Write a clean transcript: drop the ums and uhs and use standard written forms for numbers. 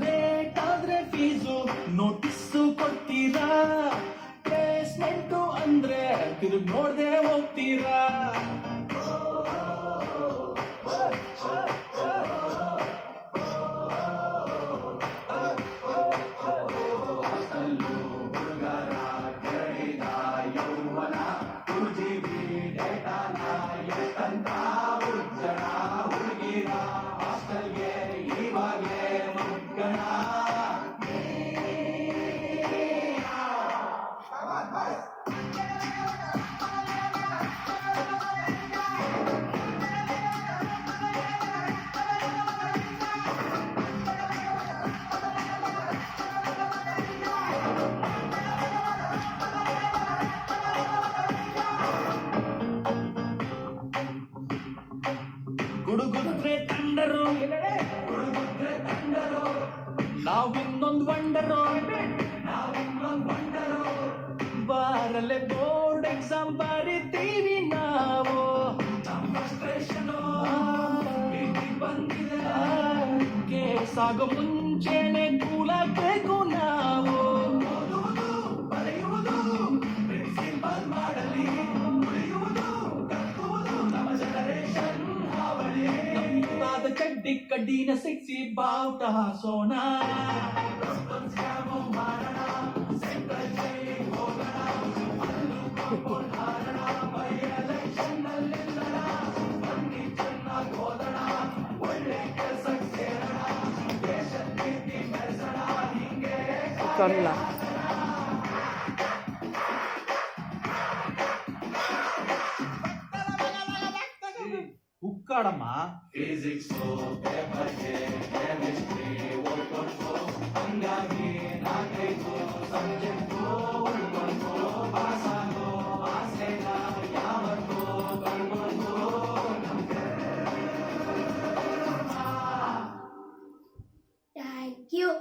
Late ಆದ್ರೆ fees notice ಕೊಡ್ತೀರಾ, placement ಅಂದ್ರೆ ತಿರುಗಿ ನೋಡ್ದೆ ಹೋಗ್ತೀರಾ. ಗುಡುಗುದ್ರೆ ತಂಡರು, ನಾವಿನ್ನೊಂದು ವಂಡರು, ಬಾರಲೆ ಬೋರ್ಡ್ ಎಕ್ಸಾಮ್ ಬರಿತೀವಿ ನಾವು. ಕೇಸಾಗೋ ಮುಂಚೆನೆ ಕೂಲಾಗಬೇಕು ನಾವು. ಚಡ್ಡಿ ಕಡ್ಡಿನ ಸಿಕ್ಸಿ ಬಾವುಟ ಹಾಸೋಣ. ಉಕ್ಕಾಡಮ್ಮ. ಫಿಸಿಕ್ಸು ಪೇಪರ್ಗೆ ಕೆಮಿಸ್ಟ್ರಿ ಓದ್ಕೊಂಡು ಹಂಗಾಗಿ ನಾಲ್ಕೈದು ಸಬ್ಜೆಕ್ಟು ಉಳ್ಕೊಂಡು ಪಾಸಾಗೋ ಆಸೆನ ಯಾವತ್ತೂ ಕಳ್ಕೊಂಡು. Thank you.